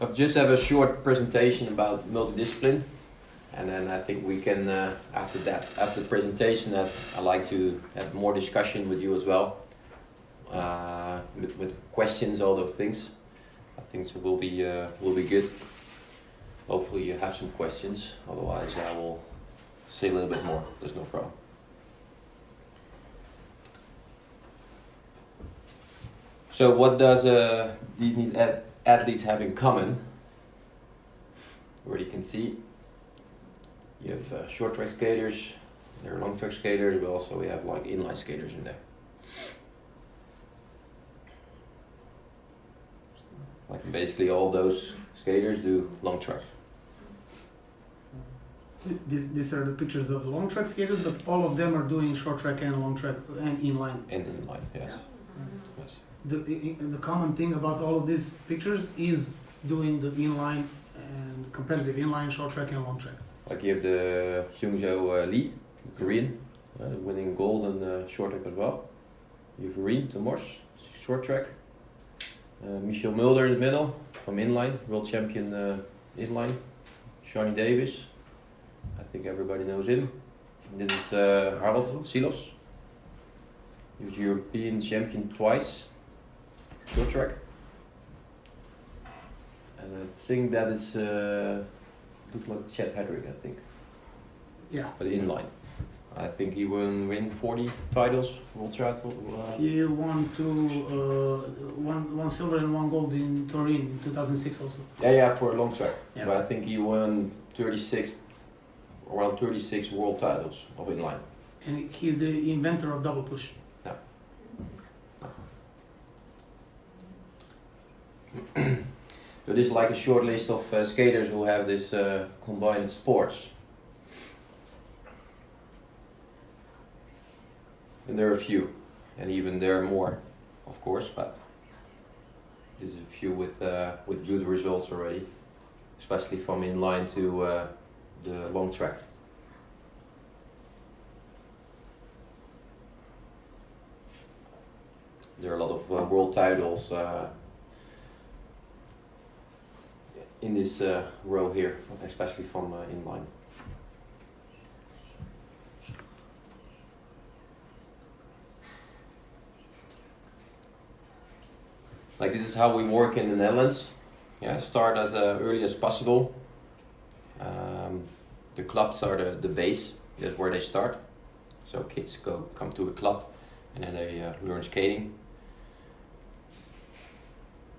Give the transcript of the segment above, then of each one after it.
I'll just have a short presentation about multidiscipline, and then I think we can, after the presentation, that I like to have more discussion with you as well, with questions, all those things. I think it will be good. Hopefully you have some questions, otherwise I will say a little bit more, there's no problem. So what does these athletes have in common? Already can see, you have short track skaters, there are long track skaters, but also we have like inline skaters in there. Like basically all those skaters do long track. These are the pictures of the long track skaters, but all of them are doing short track and long track and inline. And inline, yes. Yeah. Yes. The common thing about all of these pictures is doing the inline and competitive inline, short track and long track. Like you have the Hyungjo Lee, Korean, winning gold in short track as well. You have Rien de Mors, short track. Michel Mulder in the middle, from inline, world champion inline. Shawnee Davis, I think everybody knows him. And this is Harold Silos. He was European champion twice, short track. And I think that is, looks like Chet Hedrick, I think. Yeah. But inline. I think he will win 40 titles, world title. He won one silver and one gold in Turin in 2006 also. Yeah, for a long track. Yeah. But I think he won around 36 world titles of inline. And he's the inventor of double push. Yeah. So this is like a short list of skaters who have this combined sports. And there are a few, and even there are more, of course, but this is a few with good results already, especially from inline to the long track. There are a lot of world titles in this row here, especially from inline. Like this is how we work in the Netherlands. Yeah, start as early as possible. The clubs are the base. That's where they start. So kids come to a club, and then they learn skating.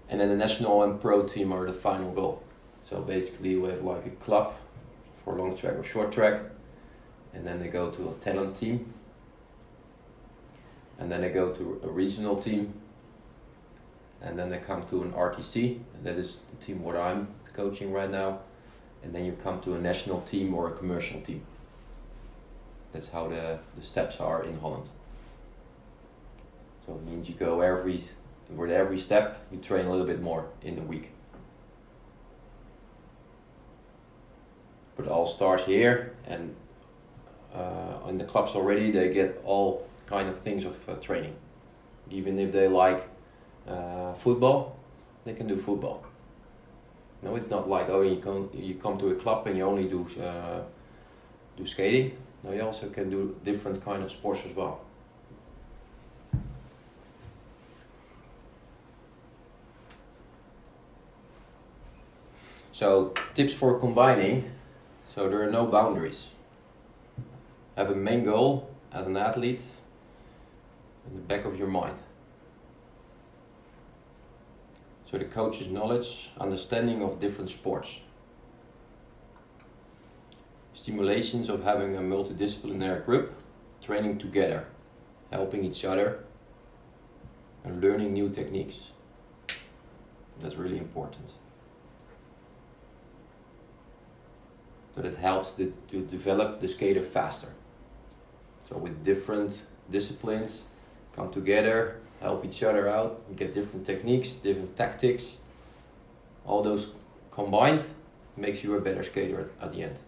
And then the national and pro team are the final goal. So basically we have like a club for long track or short track, and then they go to a talent team, and then they go to a regional team. And then they come to an RTC, and that is the team what I'm coaching right now. And then you come to a national team or a commercial team. That's how the steps are in Holland. So it means you go with every step, you train a little bit more in the week. But it all starts here, and in the clubs already they get all kind of things of training. Even if they like football, they can do football. No, it's not like you come to a club and you only do skating. No, you also can do different kind of sports as well. So tips for combining. So there are no boundaries. Have a main goal as an athlete in the back of your mind. So the coach's knowledge, understanding of different sports. Stimulations of having a multidisciplinary group, training together, helping each other, and learning new techniques. That's really important. But it helps to develop the skater faster. So with different disciplines, come together, help each other out, get different techniques, different tactics. All those combined makes you a better skater at the end.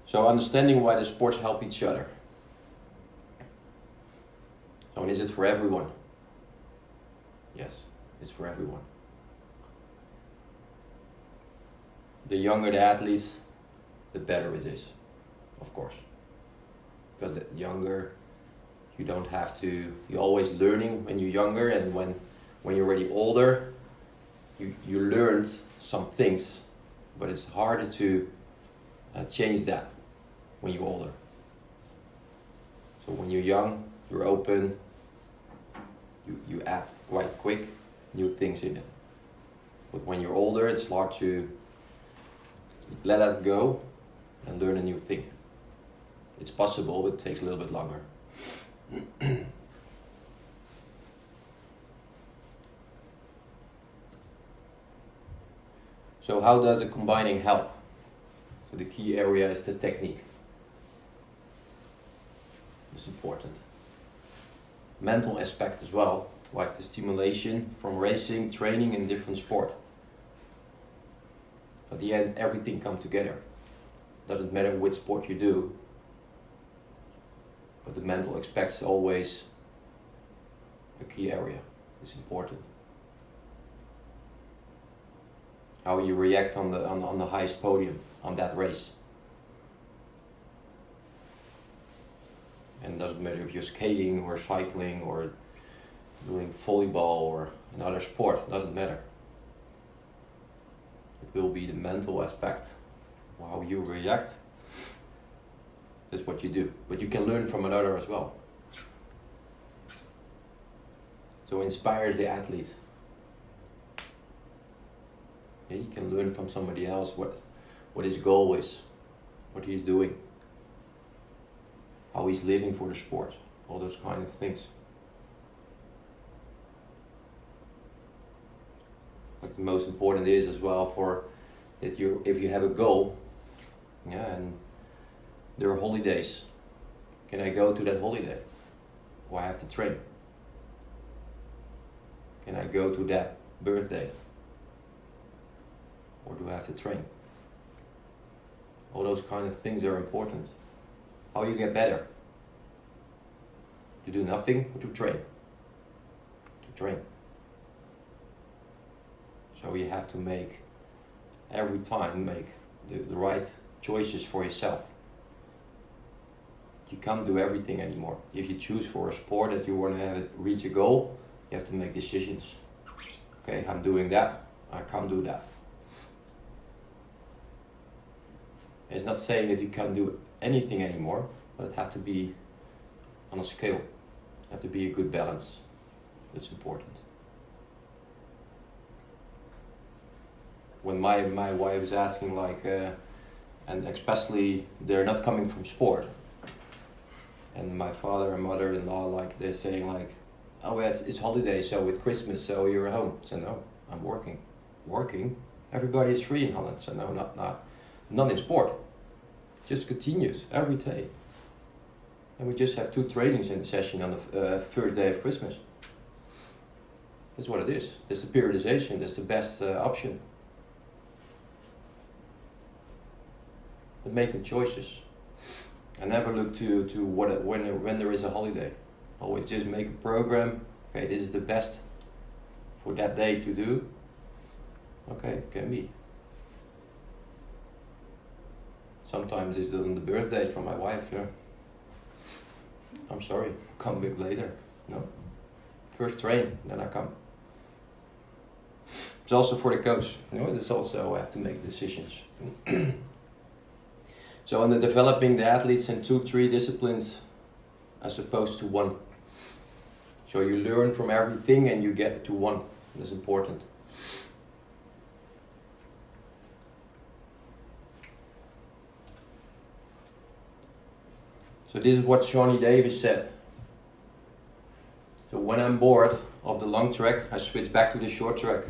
So understanding why the sports help each other. So is it for everyone? Yes, it's for everyone. The younger the athletes, the better it is, of course. Because the younger, you don't have to, you're always learning when you're younger, and when you're already older, you learned some things, but it's harder to change that when you're older. So when you're young, you're open, you add quite quick new things in it. But when you're older, it's hard to let that go and learn a new thing. It's possible, but it takes a little bit longer. So how does the combining help? So the key area is the technique. It's important. Mental aspect as well, like the stimulation from racing, training in different sport. At the end, everything comes together. Doesn't matter which sport you do, but the mental aspect is always a key area. It's important. How you react on the highest podium on that race. And it doesn't matter if you're skating or cycling or doing volleyball or another sport, it doesn't matter. It will be the mental aspect, how you react. That's what you do. But you can learn from another as well. So inspires the athlete. Yeah, you can learn from somebody else what his goal is, what he's doing, how he's living for the sport, all those kind of things. Like the most important is as well for that if you have a goal, yeah, and there are holidays. Can I go to that holiday? Or I have to train? Can I go to that birthday? Or do I have to train? All those kind of things are important. How you get better? To do nothing or to train? To train. So you have to every time make the right choices for yourself. You can't do everything anymore. If you choose for a sport that you want to reach a goal, you have to make decisions. Okay, I'm doing that, I can't do that. It's not saying that you can't do anything anymore, but it has to be on a scale. It has to be a good balance. That's important. When my wife is asking and especially they're not coming from sport, and my father and mother-in-law they're saying oh yeah, it's holiday, so with Christmas, so you're at home. So no, I'm working. Working? Everybody is free in Holland, so no, not in sport. Just continues every day. And we just have 2 trainings in the session on the first day of Christmas. That's what it is. That's the periodization. That's the best option. But making choices. I never look to when there is a holiday. Always just make a program. Okay, this is the best for that day to do. Okay, it can be. Sometimes it's on the birthdays from my wife. Yeah. I'm sorry, come a bit later. No, first train, then I come. It's also for the coach. It's also I have to make decisions. So in the developing the athletes in 2-3 disciplines as opposed to 1. So you learn from everything and you get to 1. That's important. So this is what Shawnee Davis said. So when I'm bored of the long track, I switch back to the short track.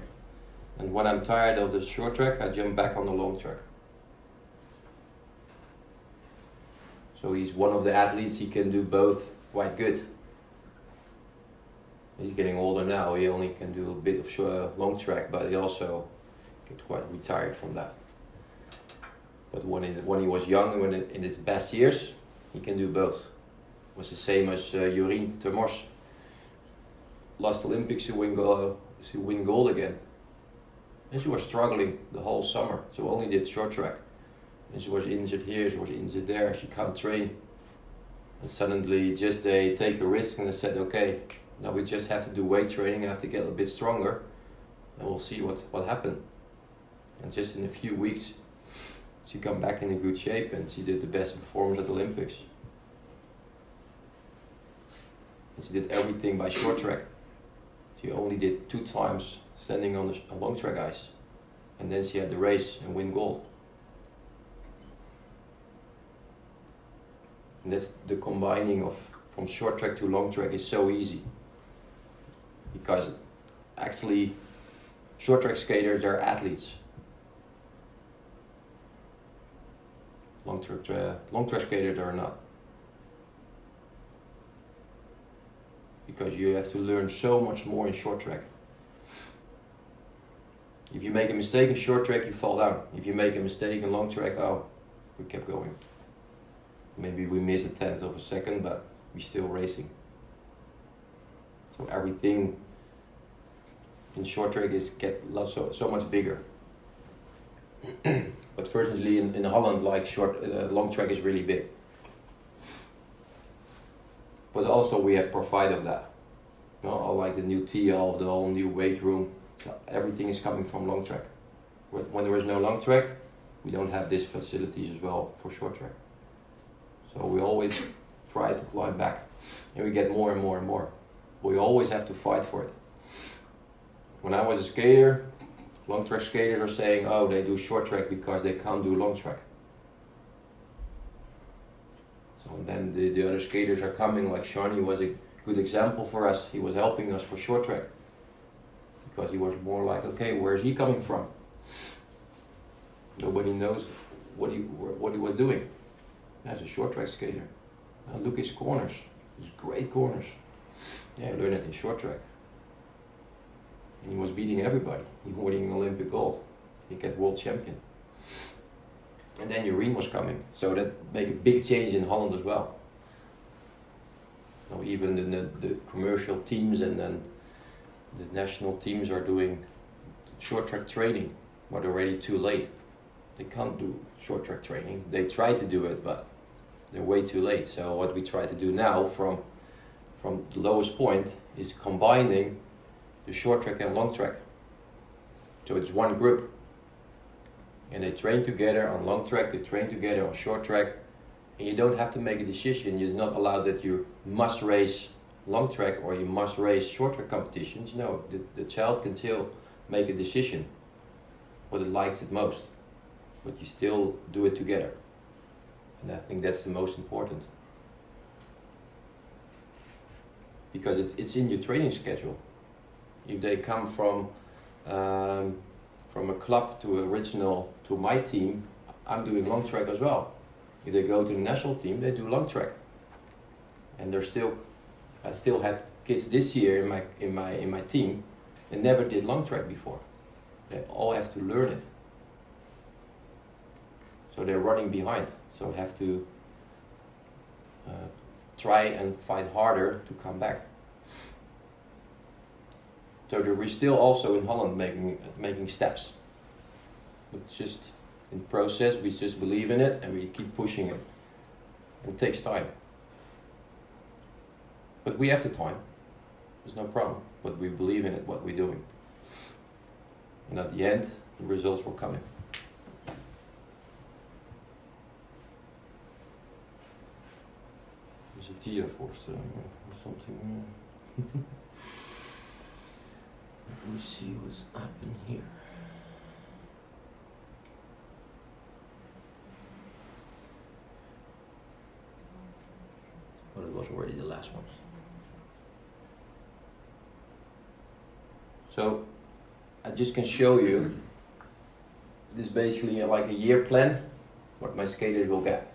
And when I'm tired of the short track, I jump back on the long track. So he's one of the athletes, he can do both quite good. He's getting older now, he only can do a bit of long track, but he also gets quite retired from that. But when he was young, in his best years, he can do both. It was the same as Jorien Termors. last Olympics to win gold again. And she was struggling the whole summer. She only did short track. And she was injured here, she was injured there, she can't train. And suddenly just they take a risk and they said, okay, now we just have to do weight training, I have to get a bit stronger, and we'll see what happened. And just in a few weeks, she come back in a good shape and she did the best performance at the Olympics. And she did everything by short track. She only did 2 times standing on the long track ice. And then she had the race and win gold. And that's the combining of from short track to long track is so easy. Because actually short track skaters are athletes. Long track skaters are not. Because you have to learn so much more in short track. If you make a mistake in short track, you fall down. If you make a mistake in long track, oh, we kept going. Maybe we miss a 1/10 of a second, but we're still racing. So everything in short track is so much bigger. But fortunately in Holland, like long track is really big. But also we have profit of that. You know, all like the new TL, the whole new weight room. So everything is coming from long track. When there is no long track, we don't have these facilities as well for short track. So we always try to climb back, and we get more and more and more. We always have to fight for it. When I was a skater, long track skaters are saying, oh, they do short track because they can't do long track. So then the other skaters are coming, like Shani was a good example for us. He was helping us for short track. Because he was more like, okay, where is he coming from? Nobody knows what he was doing. As a short track skater. Look his corners. His great corners. Yeah, I learned it in short track. And he was beating everybody. He was winning Olympic gold. He got world champion. And then Jorien was coming. So that made a big change in Holland as well. Now even the commercial teams and then the national teams are doing short track training, but already too late. They can't do short track training. They try to do it, but they're way too late. So what we try to do now from the lowest point is combining the short track and long track. So it's one group. And they train together on long track, they train together on short track. And you don't have to make a decision. You're not allowed that you must race long track or you must race short track competitions. No, the child can still make a decision what it likes it most. But you still do it together. And I think that's the most important. Because it's in your training schedule. If they come from a club to my team, I'm doing long track as well. If they go to the national team, they do long track. And I still had kids this year in my team that never did long track before. They all have to learn it. So they're running behind. So they have to try and fight harder to come back. So we're still also in Holland making steps. It's just in process, we just believe in it and we keep pushing it. It takes time. But we have the time. There's no problem. But we believe in it, what we're doing. And at the end, the results will come in. There's a diervoorstelling or something. Let me see what's happening here. But it was already the last one. So I just can show you this basically like a year plan what my skaters will get.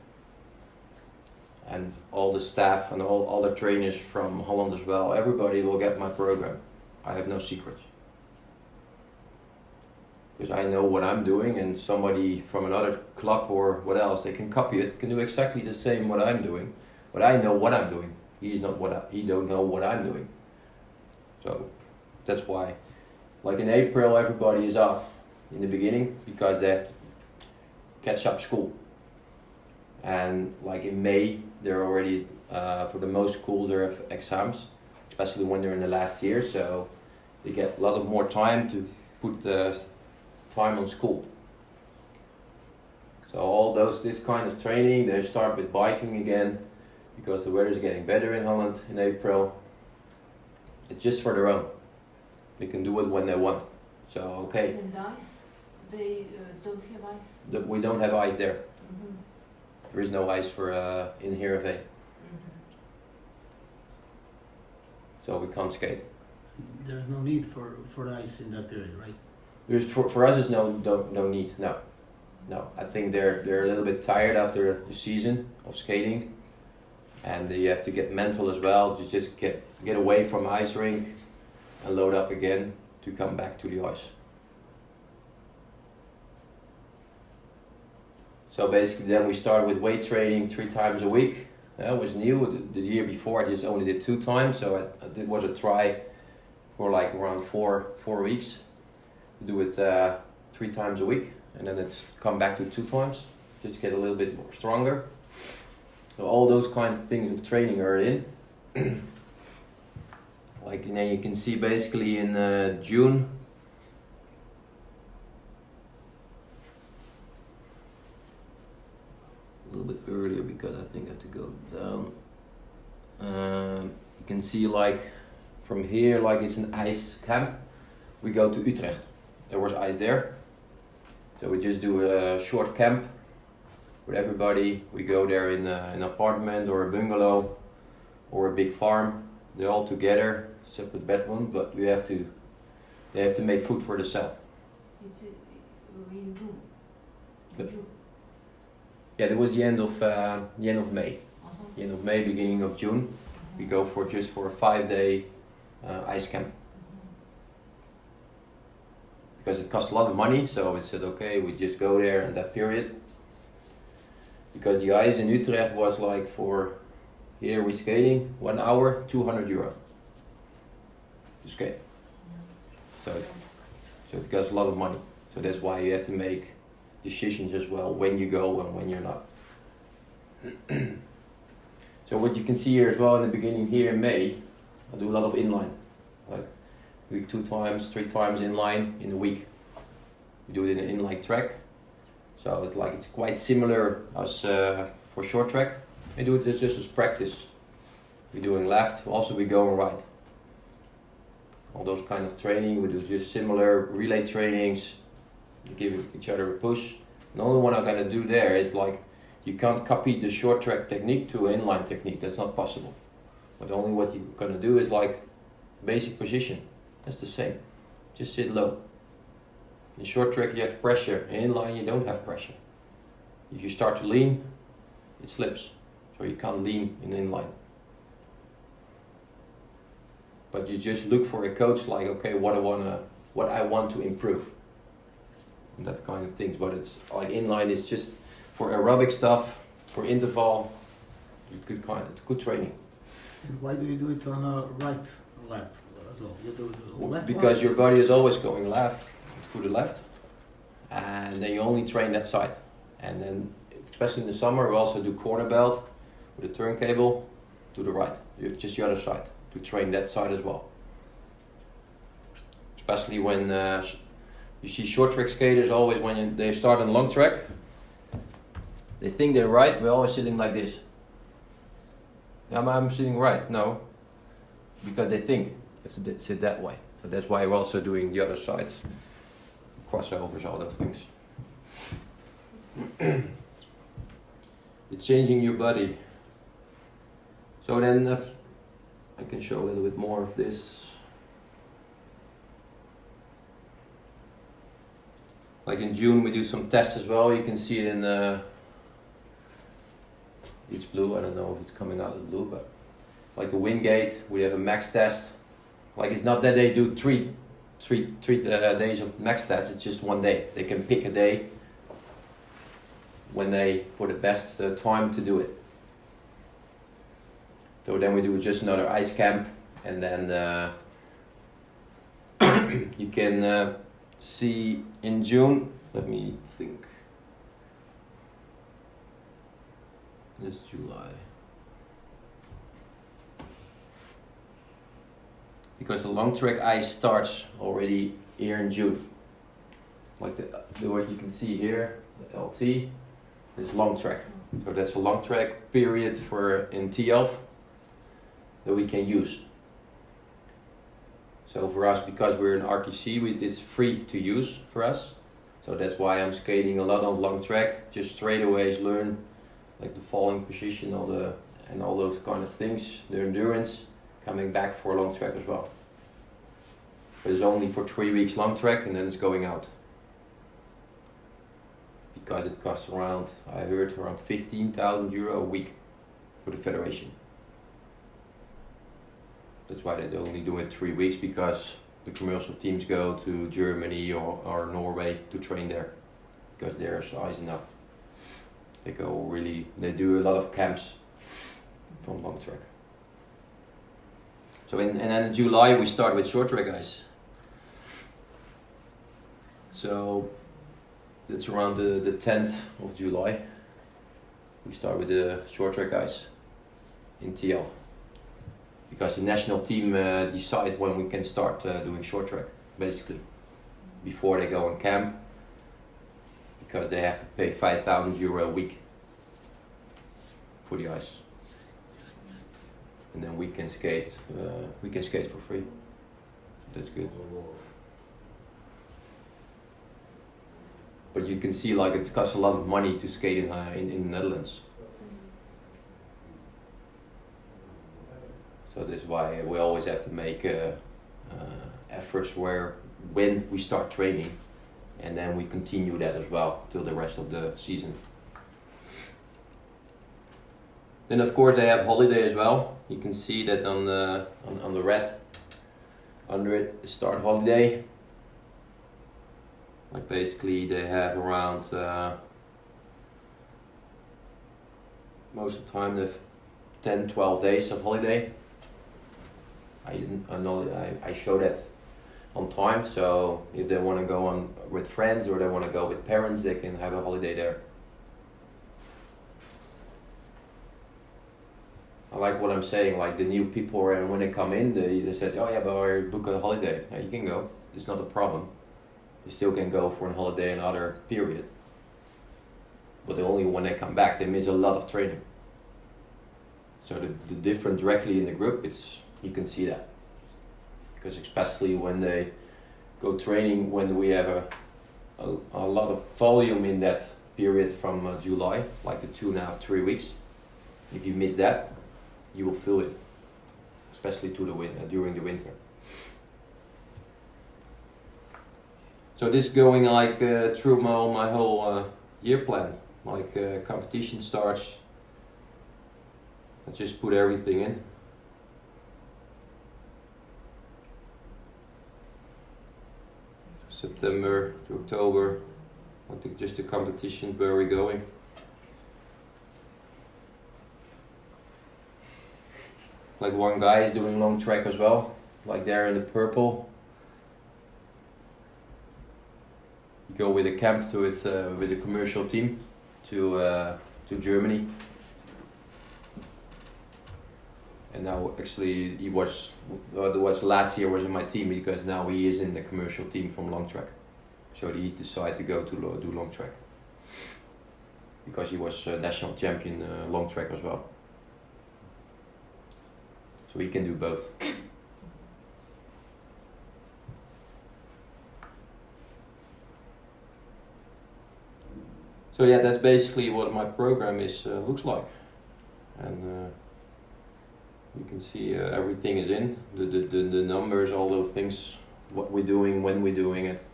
And all the staff and all the trainers from Holland as well, everybody will get my program. I have no secrets. Because I know what I'm doing and somebody from another club or what else, they can copy it, can do exactly the same what I'm doing. But I know what I'm doing. He don't know what I'm doing. So that's why. Like in April, everybody is off in the beginning because they have to catch up school. And like in May, they're already, for the most schools, they have exams, especially when they're in the last year. So they get a lot of more time to put the time on school. So all this kind of training, they start with biking again because the weather is getting better in Holland in April. It's just for their own. They can do it when they want. So okay. And ice? They don't have ice? We don't have ice there. Mm-hmm. There is no ice for in Heerenveen. Mm-hmm. So we can't skate. There's no need for the ice in that period, right? There's for us is no need. No. I think they're a little bit tired after the season of skating, and you have to get mental as well to just get away from the ice rink and load up again to come back to the ice. So basically then we started with weight training 3 times a week. It was new. The year before I just only did 2 times, so it was a try for like around 4 weeks. Do it 3 times a week, and then it's come back to 2 times, just to get a little bit more stronger. So all those kind of things of training are in. Like you can see basically in June. A little bit earlier because I think I have to go down. You can see like from here, like it's an ice camp. We go to Utrecht. There was ice there. So we just do a short camp with everybody. We go there in an apartment or a bungalow or a big farm. They're all together, separate bedroom, but they have to make food for themselves. It's in June. Yep. Yeah, that was the end of May. Uh-huh. The end of May, beginning of June. We go for a 5-day ice camp. Because it costs a lot of money, so we said okay, we just go there in that period. Because the ice in Utrecht was like for here we skating 1 hour, €200 to skate. So it costs a lot of money. So that's why you have to make decisions as well when you go and when you're not. So what you can see here as well in the beginning here in May, I do a lot of inline, like week 2 times, 3 times inline in a week. We do it in an inline track, so it's quite similar as for short track. We do it just as practice. We're doing left, also we go on right. All those kind of training, we do just similar relay trainings. You give each other a push. The only one I'm gonna do there is like, you can't copy the short track technique to an inline technique, that's not possible. But only what you're gonna do is like basic position, that's the same. Just sit low. In short track you have pressure, in inline you don't have pressure. If you start to lean, it slips. So you can't lean in inline. But you just look for a coach like, okay, what I want to improve. And that kind of things, but it's like inline is just for aerobic stuff, for interval, good training. And why do you do it on a right lap as well? You do the left because one? your body is always going left to the left, and then you only train that side. And then, especially in the summer, we also do corner belt with a turntable to the right. You have just the other side to train that side as well. Especially when you see short track skaters, always when they start on long track, they think they're right. We're always sitting like this. I'm sitting right. No, because they think you have to sit that way. So that's why we're also doing the other sides, crossovers, all those things. The changing your body. So then I can show a little bit more of this. Like in June we do some tests as well. You can see it in it's blue. I don't know if it's coming out as blue, but like the Wingate, we have a max test. Like it's not that they do three days of max tests. It's just 1 day. They can pick a day when they for the best time to do it. So then we do just another ice camp, and then you can see in June, let me think, this is July. Because the long track ice starts already here in June. Like the what you can see here, the LT, is long track. So that's a long track period for in TL that we can use. So for us, because we're in RTC, it's free to use for us. So that's why I'm skating a lot on long track. Just straight away learn like the falling position, and all those kind of things, the endurance, coming back for long track as well. But it's only for 3 weeks long track and then it's going out. Because it costs around, I heard, around €15,000 a week for the federation. That's why they only do it 3 weeks, because the commercial teams go to Germany or Norway to train there, because they're size enough. They do a lot of camps from long track. So and then in July we start with short track ice. So that's around the 10th of July. We start with the short track ice in TL. Because the national team decide when we can start doing short track, basically, before they go on camp, because they have to pay €5,000 a week for the ice, and then we can skate for free. So that's good. But you can see, like, it costs a lot of money to skate in the Netherlands. So that's why we always have to make efforts when we start training, and then we continue that as well till the rest of the season. Then of course they have holiday as well. You can see that on the red under it, start holiday. Like basically they have around most of the time they have 10-12 days of holiday. I show that on time, so if they want to go on with friends or they want to go with parents, they can have a holiday there. I like what I'm saying, like the new people, and when they come in, they said, oh yeah, but I book a holiday. Yeah, you can go, it's not a problem. You still can go for a holiday another period. But only when they come back, they miss a lot of training. So the difference directly in the group, you can see that. Because especially when they go training, when we have a lot of volume in that period from July, like the 2.5-3 weeks, if you miss that, you will feel it, especially during the winter. So this is going like through my whole year plan. Like competition starts, I just put everything in. September to October, like just the competition, where we're going. Like one guy is doing long track as well, like there in the purple. You go with a camp to it with a commercial team to Germany. And now actually he was last year was in my team, because now he is in the commercial team from long track. So he decided to go to do long track, because he was national champion long track as well. So he can do both. So yeah, that's basically what my program looks like, and you can see everything is in the numbers, all those things, what we're doing, when we're doing it.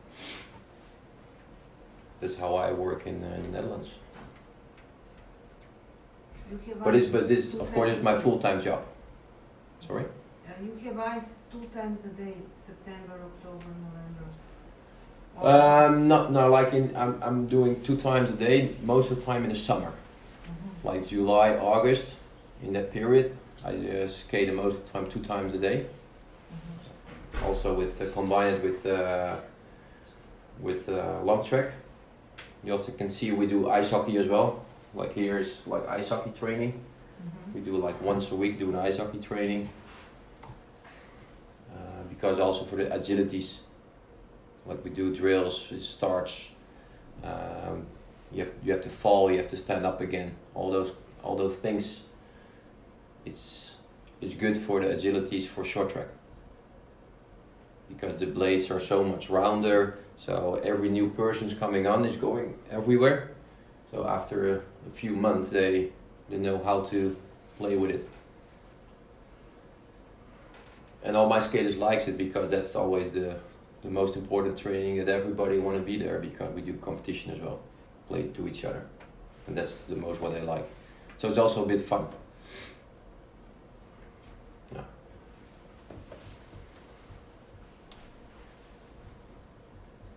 That's how I work in the Netherlands. But this of course is my full-time job. Sorry? You have ice 2 times a day, September, October, November. No, like I'm doing 2 times a day, most of the time in the summer. Mm-hmm. Like July, August, in that period, I skate most of the time 2 times a day. Mm-hmm. also with combine it with long track. You also can see we do ice hockey as well. Like here is like ice hockey training. We do like once a week, do an ice hockey training. Because also for the agilities, like we do drills, it starts. You have to fall, you have to stand up again. All those things. It's good for the agilities for short track. Because the blades are so much rounder, so every new person's coming on is going everywhere. So after a few months, they know how to play with it. And all my skaters likes it because that's always the most important training, that everybody want to be there, because we do competition as well, play to each other, and that's the most what they like. So it's also a bit fun. Yeah.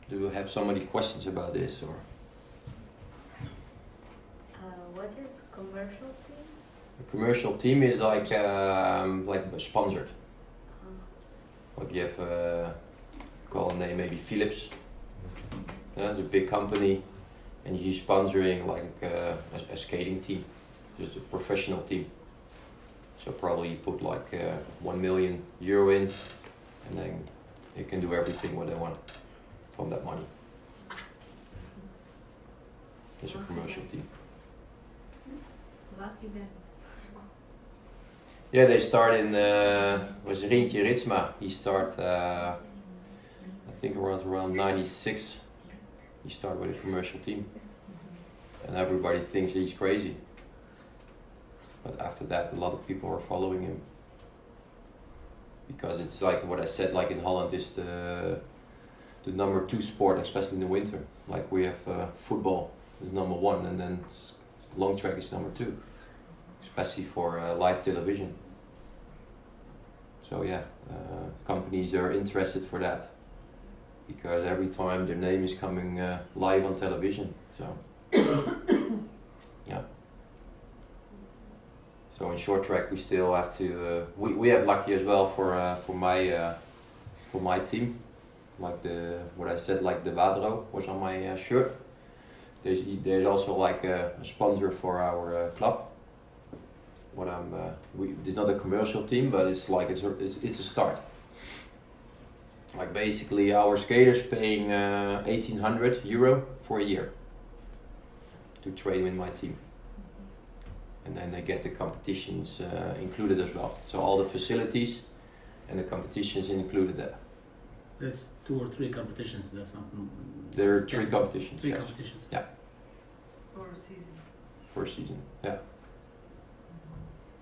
Do you have so many questions about this, or? What is commercial team? A commercial team is like sponsored. Like you have, call a name maybe Philips. Yeah, it's a big company, and you're sponsoring like a skating team, just a professional team. So probably you put like €1 million in, and then they can do everything what they want from that money. It's a commercial team. Lucky them. Yeah, they start in, was Rintje Ritsma. He started, I think around 96. He started with a commercial team. And everybody thinks he's crazy. But after that, a lot of people are following him. Because it's like what I said, like in Holland is the number 2 sport, especially in the winter. Like we have football is number 1, and then long track is number 2. Especially for live television. So yeah, companies are interested for that, because every time their name is coming live on television. So yeah. So in short track we still have to. We have lucky as well for my team, like what I said, like the Wadro was on my shirt. There's also like a sponsor for our club. It's not a commercial team, but it's like it's a start. Like basically our skaters paying €1,800 for a year to train with my team, and then they get the competitions included as well. So all the facilities and the competitions included there. That's 2 or 3 competitions. That's not. There are 3 competitions. 3 yes. competitions. Yeah. For a season. For a season. Yeah.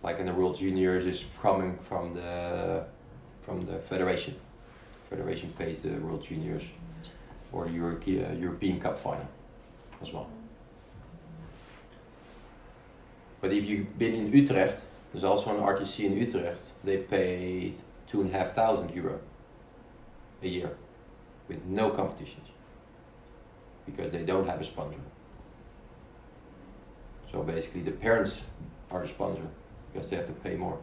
Like in the World Juniors is coming from the federation. Federation pays the World Juniors or the European Cup final as well. But if you've been in Utrecht, there's also an RTC in Utrecht. They pay €2,500 a year with no competitions because they don't have a sponsor. So basically, the parents are the sponsor, because they have to pay more.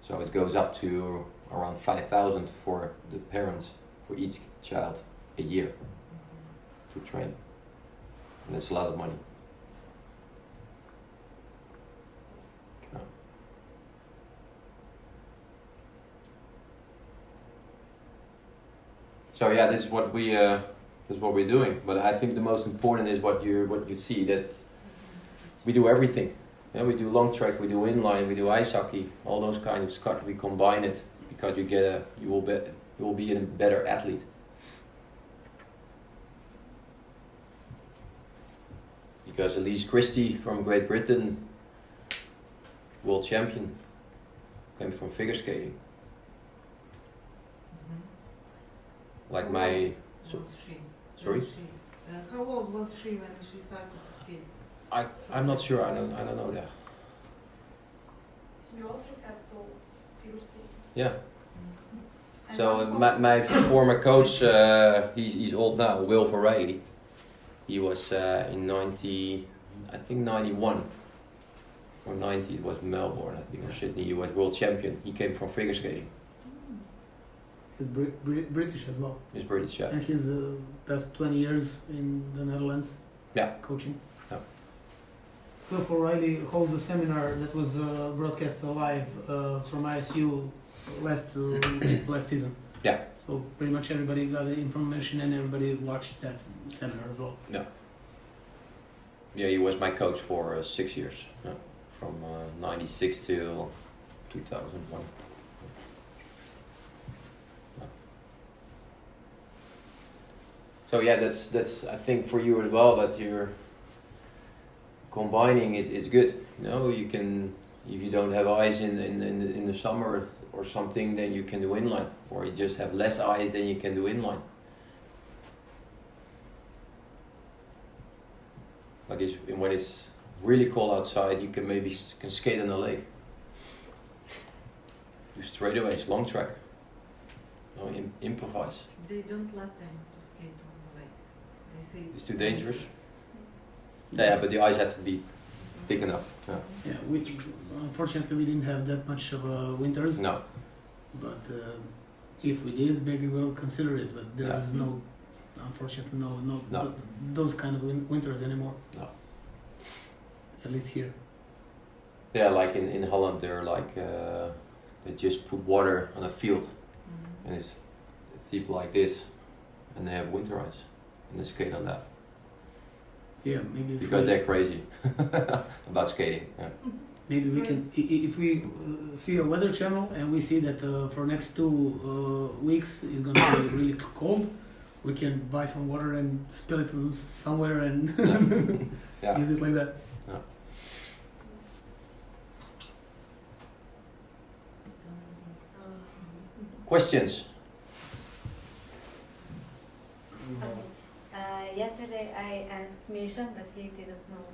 So it goes up to around 5,000 for the parents for each child a year to train. And that's a lot of money. No. So yeah, this is what we're doing. But I think the most important is what you see, that we do everything. Yeah, we do long track, we do inline, we do ice hockey, all those kinds of stuff. We combine it because you will be a better athlete. Because Elise Christie from Great Britain, world champion, came from figure skating. Like my. Was she? Sorry? How old was she when she started to skate? I'm not sure. I don't know that. So you also have to figure skating. Yeah. So my former coach, he's old now, Will O'Reilly. He was in 91 or 90. It was Melbourne, I think, or Sydney. He was world champion. He came from figure skating. He's British as well. He's British, yeah. And he's past 20 years in the Netherlands. Yeah. Coaching. Yeah. Cliff O'Reilly hold a seminar that was broadcast live from ISU last season. Yeah. So pretty much everybody got the information and everybody watched that seminar as well. Yeah. Yeah, he was my coach for 6 years, from '96 till 2001. Yeah. So yeah, that's I think for you as well that you're combining it. It's good. You know, you can, if you don't have ice in the summer or something, then you can do inline, or you just have less ice, then you can do inline. Like when it's really cold outside, you can maybe can skate on the lake. Do straightaways, long track. No, improvise. They don't let them to skate on the lake. They say It's too dangerous. Yeah, but the ice have to be thick enough. Yeah. Yeah, which unfortunately we didn't have that much of winters. No. But if we did, maybe we'll consider it. But there Yeah. is no, unfortunately, no. No. Those kind of winters anymore. No. At least here. Yeah, like in Holland, they're like they just put water on a field, and it's deep like this, and they have winter ice, and they skate on that. Yeah, maybe if Because we, they're crazy about skating. Yeah. maybe we can if we see a weather channel and we see that for next 2 weeks it's gonna be really cold, we can buy some water and spill it somewhere and Yeah. use it like that. Questions? Yesterday I asked Misha, but he didn't know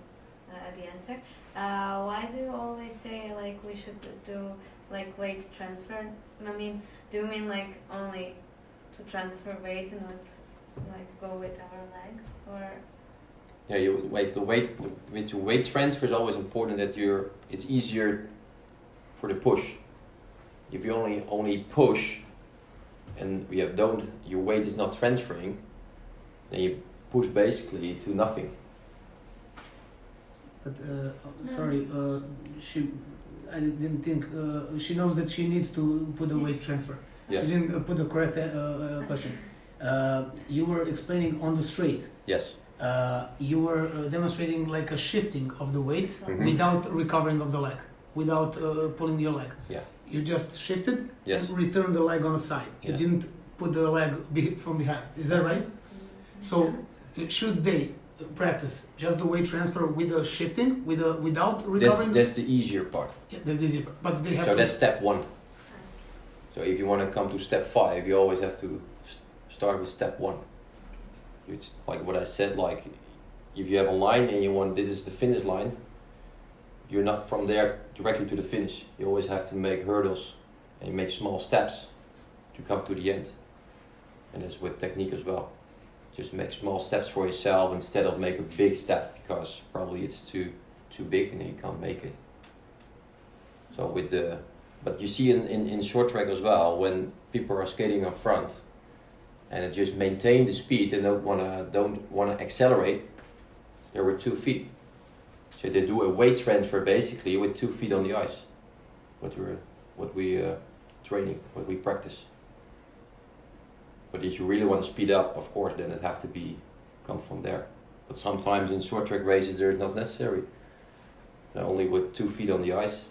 the answer. Why do you always say like we should do like weight transfer? I mean, do you mean like only to transfer weight and not like go with our legs, or? Yeah, with your weight transfer is always important that it's easier for the push. If you only push and your weight is not transferring, then you push basically to nothing. But sorry, I didn't think she knows that she needs to put the weight transfer. Yes. She didn't put the correct question. You were explaining on the straight. Yes. You were demonstrating like a shifting of the weight without recovering of the leg, without pulling your leg. Yeah. You just shifted Yes. and returned the leg on the side. You Yes. didn't put the leg from behind. Is that right? So should they practice just the weight transfer with the shifting, without recovering? That's the easier part. Yeah, that's easier. But they have So to. that's step 1. So if you want to come to step 5, you always have to start with step 1. It's like what I said, like if you have a line and this is the finish line, you're not from there directly to the finish. You always have to make hurdles and make small steps to come to the end. And that's with technique as well. Just make small steps for yourself instead of make a big step, because probably it's too big and you can't make it. So but you see in short track as well, when people are skating up front and they just maintain the speed and don't wanna accelerate, they're with 2 feet. So they do a weight transfer basically with 2 feet on the ice. What we training, what we practice. But if you really want to speed up, of course, then it have to come from there. But sometimes in short track races, they're not necessary. They're only with 2 feet on the ice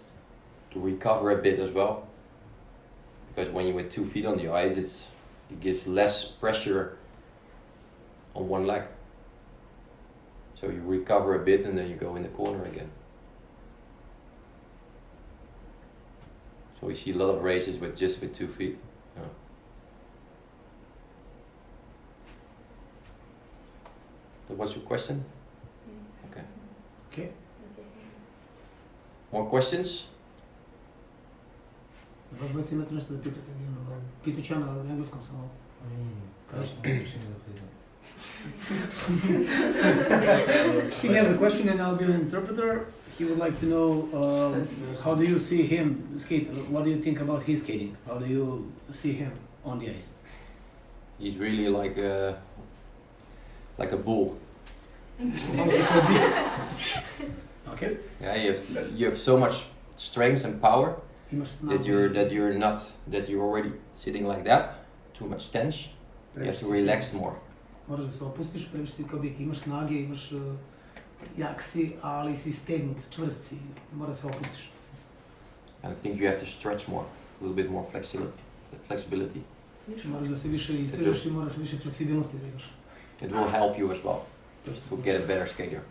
to recover a bit as well. Because when you're with 2 feet on the ice, it gives less pressure on one leg. So you recover a bit and then you go in the corner again. So we see a lot of races with 2 feet. Yeah. That was your question? Okay. Okay. More questions? Разбойте ме нещо да питате един питача на английском само. He has a question and I'll be an interpreter. He would like to know how do you see him skate? What do you think about his skating? How do you see him? on the ice. He's really like a bull. Okay. Yeah, you have so much strength and power Imaš that you're already sitting like that, too much tension. You have to relax more. Moraš da se opustiš, previše si kao bijek, imaš snage, imaš jak si, ali si stegnut, čvrst si, mora se opustiš. And I think you have to stretch more, a little bit more flexibility. Moraš da se više istežeš i moraš više fleksibilnosti da imaš. It will help you as well to get a better skater.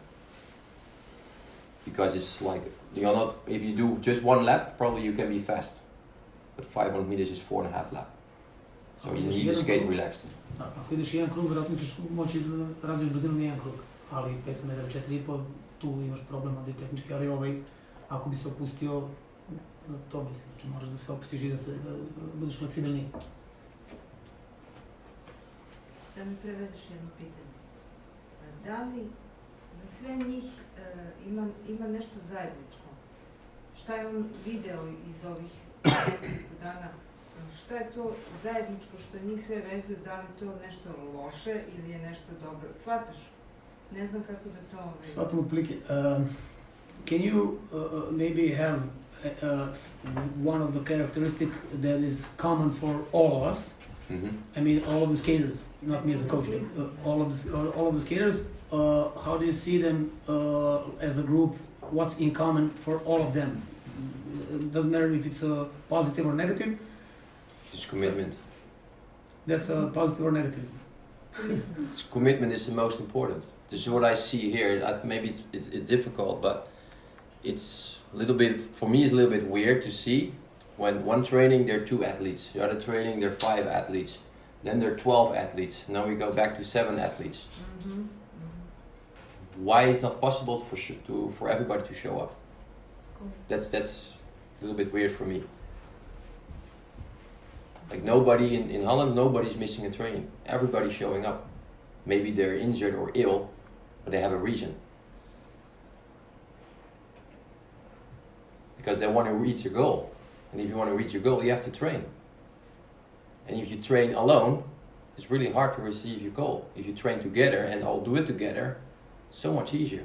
Because it's like, you're not, if you do just one lap, probably you can be fast. But 500 meters is 4.5 lap. So you need to skate relaxed. Ako ideš jedan krug, vjerojatno ćeš moći da razviješ brzinu na jedan krug. Ali 500 metara, 4,5, tu imaš problem onda i tehnički, ali ako bi se opustio, to mislim, znači moraš da se opustiš i da budeš fleksibilniji. Da mi prevedeš jedno pitanje. Da li za sve njih ima nešto zajedničko? Šta je on video iz ovih nekoliko dana? Šta je to zajedničko što njih sve vezuje? Da li to nešto loše ili je nešto dobro? Shvataš? Ne znam kako da to... Shvatam otprilike. Can you maybe have one of the characteristic that is common for all of us? Mm-hmm. I mean, all of the skaters, not me as a coach, but all of the skaters. How do you see them as a group? What's in common for all of them? It doesn't matter if it's a positive or negative. It's commitment. That's a positive or negative. Commitment is the most important. This is what I see here. Maybe it's difficult, but it's a little bit, for me, it's a little bit weird to see. When one training, there are 2 athletes. The other training, there are 5 athletes. Then there are 12 athletes. Now we go back to 7 athletes. Mm-hmm. Mm-hmm. Why is it not possible for everybody to show up? Cool. That's a little bit weird for me. Like nobody in Holland, nobody's missing a training. Everybody's showing up. Maybe they're injured or ill, but they have a reason. Because they want to reach a goal. And if you want to reach your goal, you have to train. And if you train alone, it's really hard to achieve your goal. If you train together and all do it together, it's so much easier.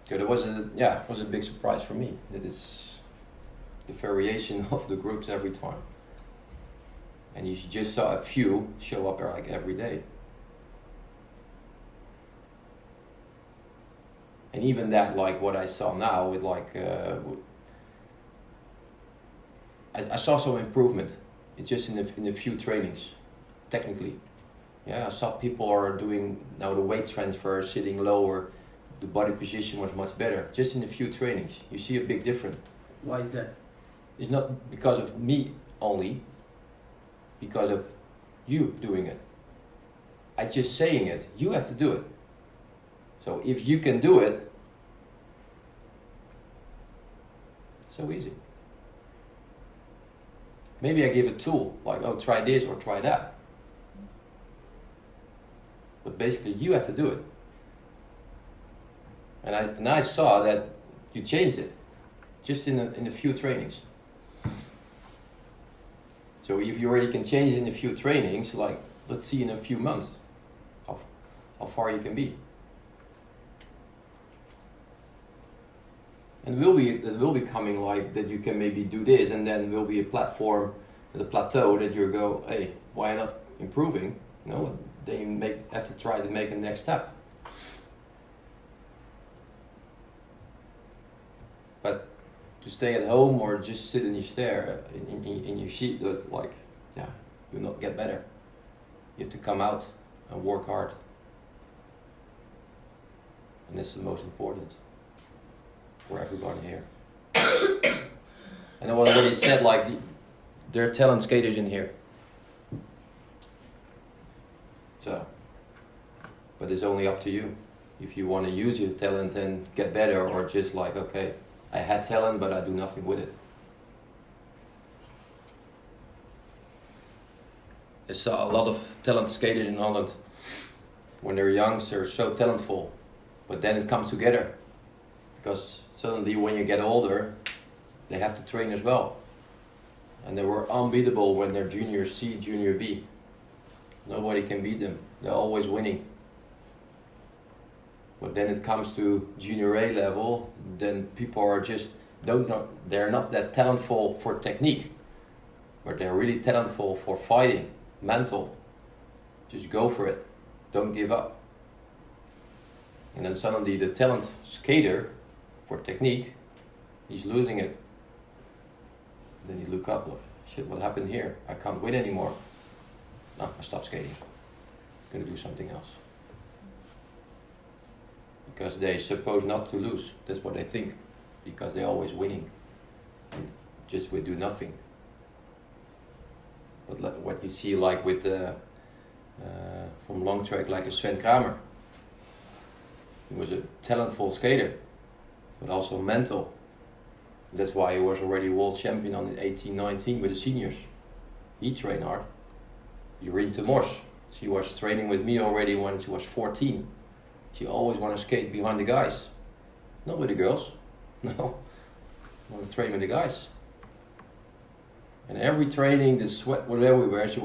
So it was a big surprise for me that it's the variation of the groups every time. And you just saw a few show up like every day. And even that, like what I saw now, with like, I saw some improvement. It's just in a few trainings, technically. Yeah, I saw people are doing now the weight transfer, sitting lower, the body position was much better. Just in a few trainings, you see a big difference. Why is that? It's not because of me only, because of you doing it. I just saying it, you have to do it. So if you can do it, so easy. Maybe I give a tool, like, oh, try this or try that. But basically you have to do it. And I saw that you changed it, just in a few trainings. So if you already can change it in a few trainings, like, let's see in a few months how far you can be. And it will be coming like that you can maybe do this, and then will be a platform, the plateau that you go, hey, why not improving? You know, then you have to try to make a next step. But to stay at home or just sit in your chair, in your sheet, like, yeah, you'll not get better. You have to come out and work hard. And that's the most important for everybody here. And I already said, like, there are talent skaters in here. So, but it's only up to you. If you want to use your talent and get better, or just like, okay, I had talent, but I do nothing with it. I saw a lot of talented skaters in Holland. When they're young, they're so talentful. But then it comes together. Because suddenly when you get older, they have to train as well. and they were unbeatable when they're junior C, junior B. Nobody can beat them. They're always winning. But then it comes to junior A level, then people are just they're not that talentful for technique, but they're really talentful for fighting, mental. Just go for it. Don't give up. And then suddenly the talent skater for technique, he's losing it. Then you look up, like, shit, what happened here? I can't win anymore. No, I stopped skating. I'm gonna do something else. Because they suppose not to lose. That's what they think. Because they're always winning. And just we do nothing. But what you see like with from long track, like a Sven Kramer. He was a talentful skater, but also mental. That's why he was already world champion on 18-19 with the seniors. He trained hard. Jorien de Mors. She was training with me already when she was 14. She always wanted to skate behind the guys. Not with the girls. No. I want to train with the guys. And every training, the sweat was everywhere. She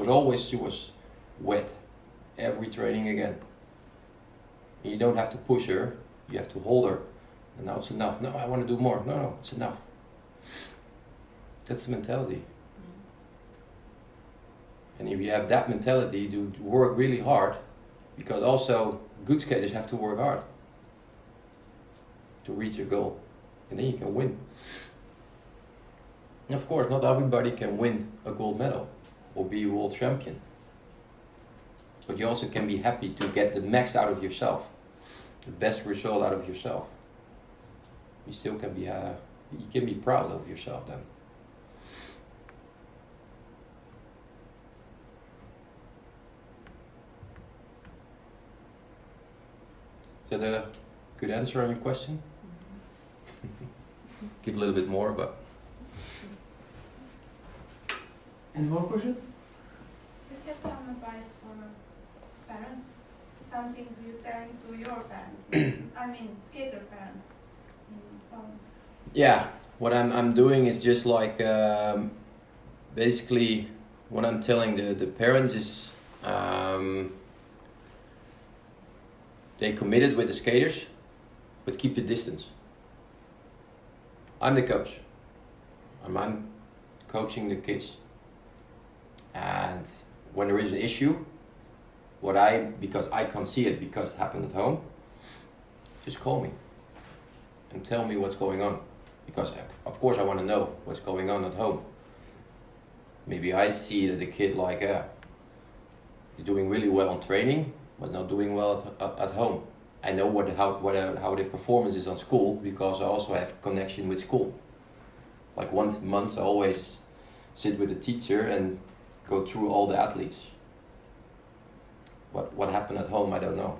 was wet. Every training again. And you don't have to push her. You have to hold her. And now it's enough. No, I want to do more. No, it's enough. That's the mentality. And if you have that mentality, you work really hard, because also good skaters have to work hard to reach your goal, and then you can win. And of course, not everybody can win a gold medal or be world champion, but you also can be happy to get the max out of yourself, the best result out of yourself. You still can be, you can be proud of yourself then. Is that a good answer on your question? Give a little bit more, but... Any more questions? Do you have some advice for parents? Something you tell to your parents? I mean, skater parents in Poland. Yeah, what I'm doing is just like basically what I'm telling the parents is they committed with the skaters, but keep the distance. I'm the coach. I'm coaching the kids. And when there is an issue, because I can't see it because it happened at home, just call me and tell me what's going on. Because of course I want to know what's going on at home. Maybe I see that the kid is doing really well on training, but not doing well at home. I know how the performance is on school, because I also have connection with school. Like once a month I always sit with the teacher and go through all the athletes. What happened at home, I don't know.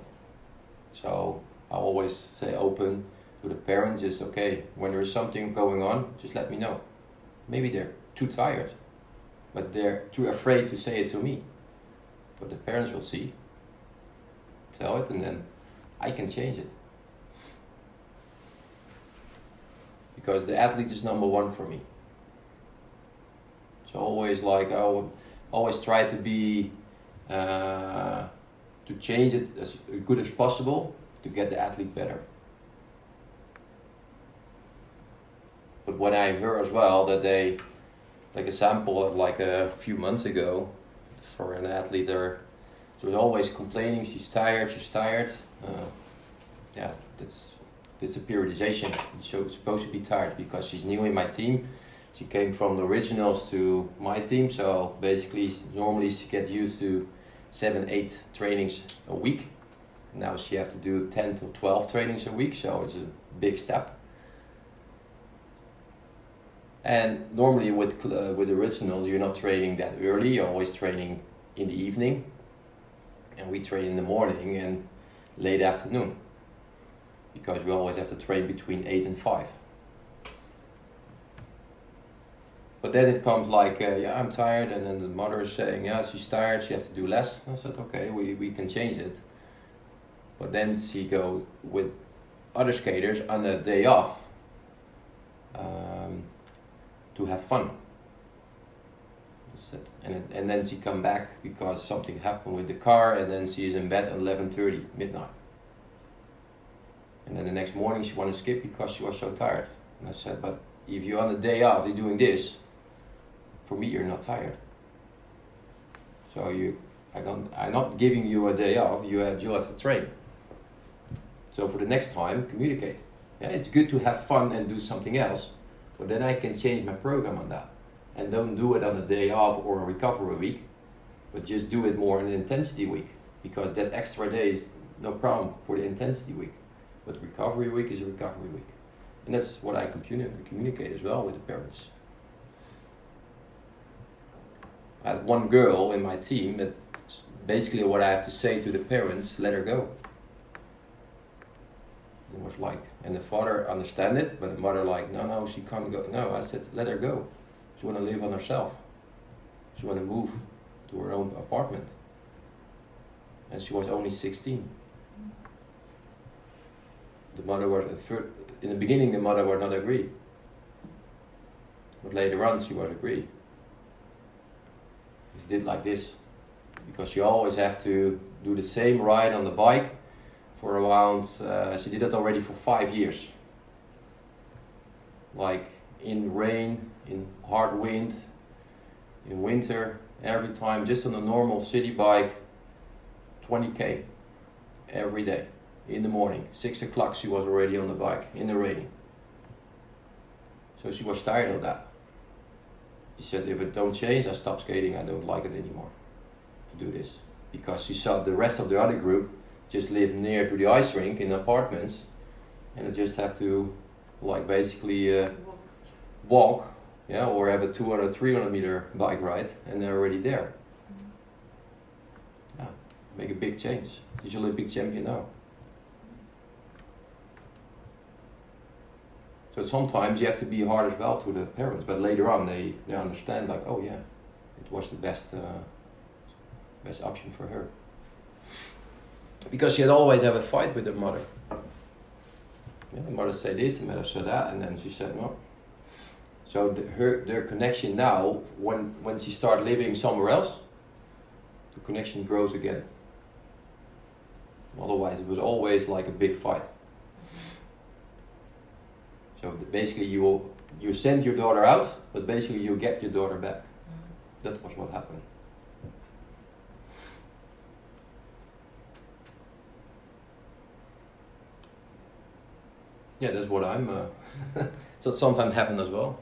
So I always say open to the parents is, okay, when there is something going on, just let me know. Maybe they're too tired, but they're too afraid to say it to me. But the parents will see, tell it, and then I can change it. Because the athlete is number one for me. So always I would always try to be, to change it as good as possible to get the athlete better. But when I heard as well that they, like a sample of like a few months ago, for an athlete there, she was always complaining, she's tired. Yeah, it's a periodization. She's supposed to be tired because she's new in my team. She came from the originals to my team, so basically normally she gets used to 7-8 trainings a week. Now she have to do 10 to 12 trainings a week, so it's a big step. And normally with originals, you're not training that early. You're always training in the evening, and we train in the morning and late afternoon, because we always have to train between 8 and 5. But then it comes like, yeah, I'm tired, and then the mother is saying, yeah, she's tired, she has to do less. I said, okay, we can change it. But then she go with other skaters on a day off to have fun. That's it. And then she come back because something happened with the car, and then she is in bed at 11:30 midnight. And then the next morning she want to skip because she was so tired. And I said, but if you're on the day off, you're doing this, for me you're not tired. So I'm not giving you a day off, you'll have to train. So for the next time, communicate. Yeah, it's good to have fun and do something else, but then I can change my program on that. And don't do it on a day off or a recovery week, but just do it more in an intensity week, because that extra day is no problem for the intensity week. But recovery week is a recovery week. And that's what I communicate as well with the parents. I had one girl in my team that's basically what I have to say to the parents, let her go. It was like, and the father understand it, but the mother like, no, she can't go. No, I said, let her go. She want to live on herself. She want to move to her own apartment. And she was only 16. The mother was, in the beginning the mother would not agree. But later on she would agree. She did like this. Because you always have to do the same ride on the bike for around, she did that already for 5 years. Like in rain, in hard wind, in winter, every time, just on a normal city bike, 20k every day. In the morning, 6 o'clock she was already on the bike, in the raining. So she was tired of that. She said, if it don't change, I stop skating, I don't like it anymore to do this. Because she saw the rest of the other group just live near to the ice rink in apartments, and they just have to like basically walk, yeah, or have a 200, 300 meter bike ride, and they're already there. Yeah, make a big change. She's Olympic champion now. So sometimes you have to be hard as well to the parents, but later on they understand, like, oh yeah, it was the best option for her. Because she had always have a fight with her mother. Yeah, the mother said this, the mother said that, and then she said no. So their connection now, when she started living somewhere else, the connection grows again. Otherwise it was always like a big fight. So basically you send your daughter out, but basically you get your daughter back. That was what happened. Yeah, that's what I'm. So sometimes happen as well.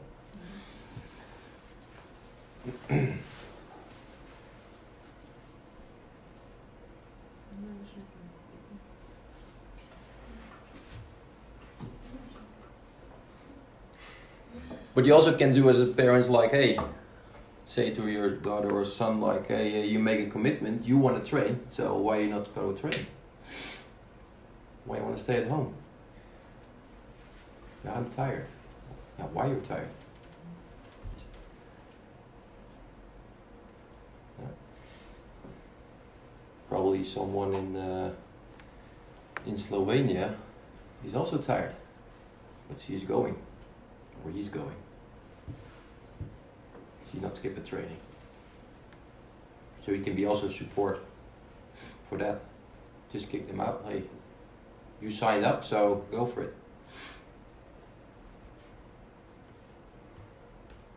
But you also can do as a parent, like, hey, say to your daughter or son, like, hey, you make a commitment, you want to train, so why you not go train? Why you want to stay at home? Yeah, I'm tired. Yeah, why you're tired? Yeah. Probably someone in Slovenia is also tired, but she's going, or he's going. She's not skip the training. So he can be also support for that. Just kick them out. Hey, you signed up, so go for it.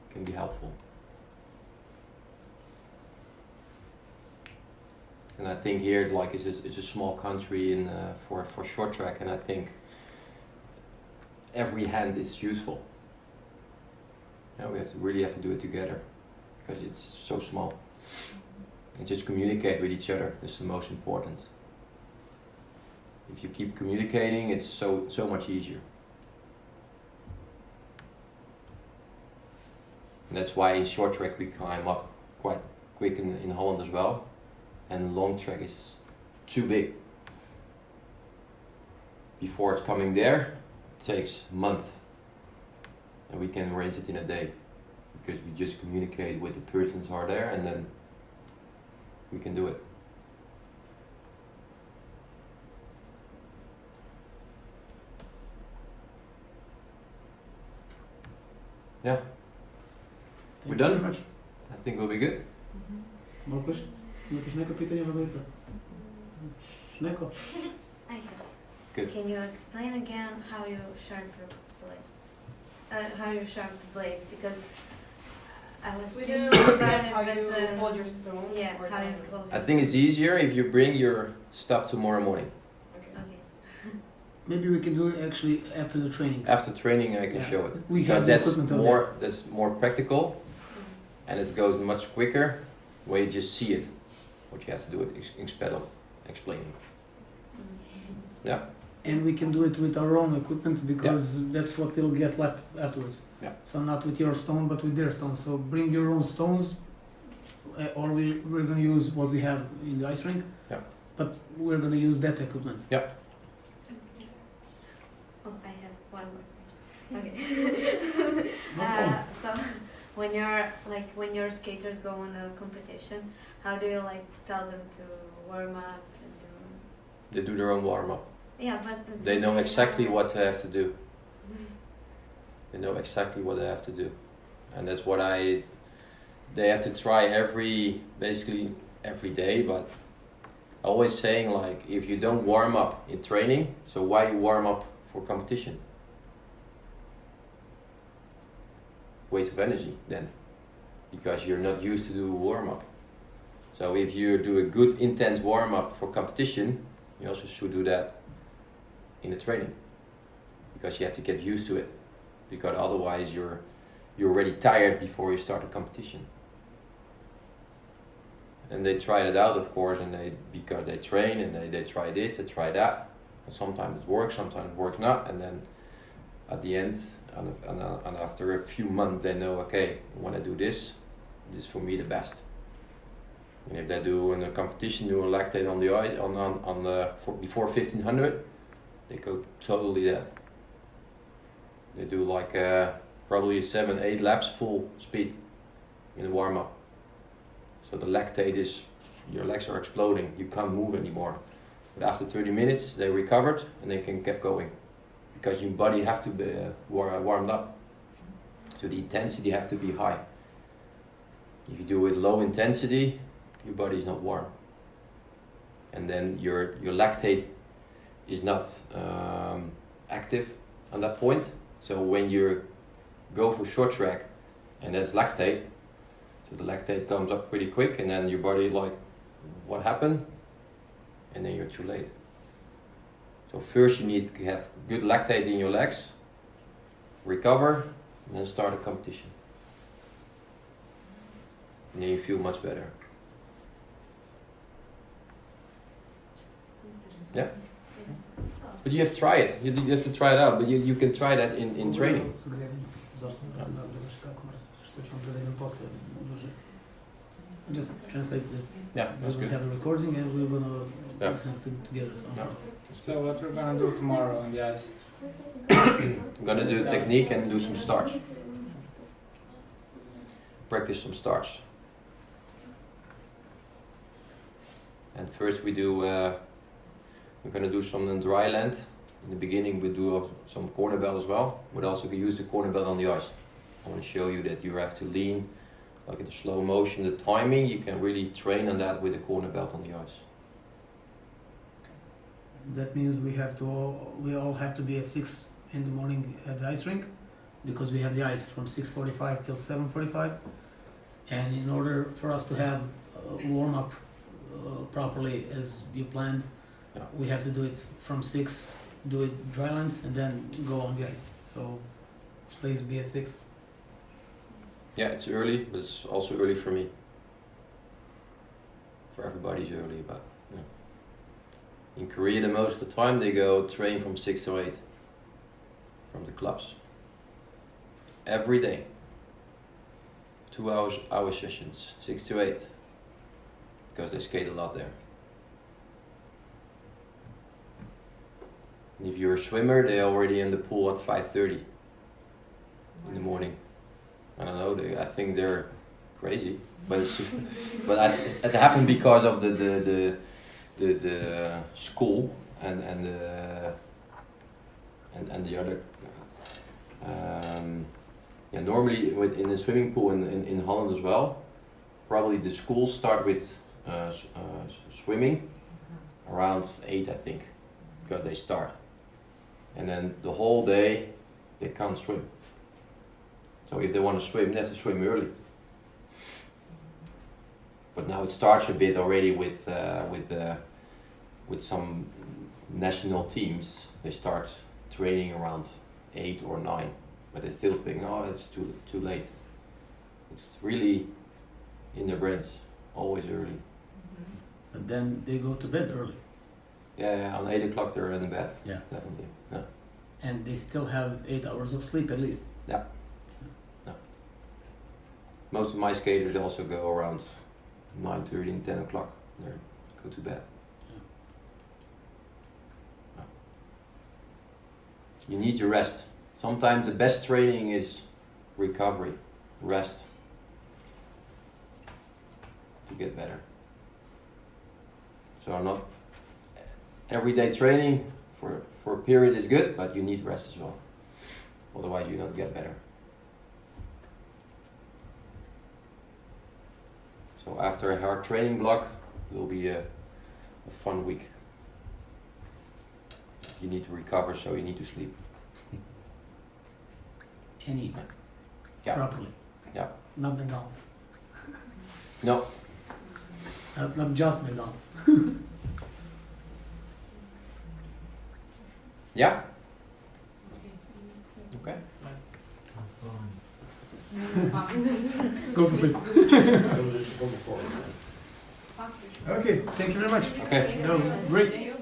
Can be helpful. And I think here, like, it's a small country in for short track, and I think every hand is useful. Yeah, we really have to do it together because it's so small. And just communicate with each other is the most important. If you keep communicating, it's so much easier. And that's why in short track we climb up quite quick in Holland as well. And long track is too big. Before it's coming there, it takes a month. And we can arrange it in a day. Because we just communicate with the persons who are there, and then we can do it. Yeah. We're done? Very much. I think we'll be good. More questions? Imate še neko pitanje, Mazalica? Neko? I have. Good. Can you explain again how you sharp the blades? How you sharp the blades? Because I was We thinking didn't about understand it, how but, you hold your stone. yeah, or how you the- hold I your think it's easier if you bring your stuff tomorrow morning. Okay. Okay. Maybe we can do it actually after the training. After training, I can Yeah. show it. We have Because the equipment over that's more practical, and it goes much quicker where you just see it. What you have to do it instead of explaining. Yeah. And we can do it with our own equipment because that's what we'll get left afterwards. Yeah. So not with your stone, but with their stone. So bring your own stones, or we're going to use what we have in the ice rink. Yeah. But we're going to use that equipment. Oh, I have one more question. Okay. No problem. So when your skaters go on a competition, how do you like tell them to warm up and do? They do their own warm up. Yeah, but They know exactly what they have to do. They know exactly what they have to do, and that's what they have to try basically every day. But always saying like, if you don't warm up in training, so why you warm up for competition? Waste of energy then, because you're not used to do a warm up. So if you do a good intense warm up for competition, you also should do that in the training, because you have to get used to it, because otherwise you're already tired before you start a competition. And they try it out, of course, and because they train and they try this, they try that, and sometimes it works, sometimes it works not, and then at the end and after a few months they know, okay, when I do this is for me the best. And if they do in a competition, do a lactate on the ice before 1500, they go totally dead. They do like probably 7-8 laps full speed in the warm up. So the lactate is, your legs are exploding, you can't move anymore. But after 30 minutes they recovered and they can get going, because your body have to be warmed up. So the intensity have to be high. If you do it low intensity, your body is not warm, and then your lactate is not active on that point. So when you go for short track and there's lactate, so the lactate comes up pretty quick, and then your body like, what happened? And then you're too late. So first you need to have good lactate in your legs, recover, and then start a competition. And then you feel much better. Yeah. But you have to try it. You have to try it out. But you can try that in training. Just translate it. Yeah, that's We good. have a recording and we're gonna Yeah. listen together. So. Yeah. So what we're gonna do tomorrow on the ice? I'm gonna do the technique and do some starts. Practice some starts. And first we do, we're gonna do some in dry land. In the beginning we do some corner belt as well, but also use the corner belt on the ice. I want to show you that you have to lean, like in the slow motion, the timing, you can really train on that with the corner belt on the ice. That means we all have to be at 6 in the morning at the ice rink, because we have the ice from 6:45 till 7:45, and in order for us to have warm up properly as you planned, Yeah. we have to do it from 6, do it dry lands, and then go on the ice. So please be at 6. Yeah, it's early, but it's also early for me. For everybody's early, but yeah. In Korea, the most of the time they go train from 6 to 8 from the clubs. Every day. 2 hour sessions, 6 to 8. Because they skate a lot there. And if you're a swimmer, they're already in the pool at 5:30 in the morning. I don't know. I think they're crazy, but it happened because of the school and the other. Yeah, normally in the swimming pool in Holland as well, probably the schools start with swimming around 8, I think, because they start. And then the whole day they can't swim. So if they want to swim, they have to swim early. But now it starts a bit already with some national teams. They start training around 8 or 9, but they still think, oh, it's too late. It's really in their brains, always early. But then they go to bed early. Yeah, on 8 o'clock they're in bed. Yeah. Definitely. Yeah. And they still have 8 hours of sleep at least. Yeah. Yeah. Most of my skaters also go around 9:30 and 10 o'clock. They go to bed. Yeah. You need your rest. Sometimes the best training is recovery, rest, to get better. So not everyday training for a period is good, but you need rest as well. Otherwise you don't get better. So after a hard training block, it will be a fun week. You need to recover, so you need to sleep. And eat Yeah. properly. Yeah. Not McDonald's. No. Not just McDonald's. Yeah. Okay. Go to sleep. Okay, thank you very much. Okay. That was great.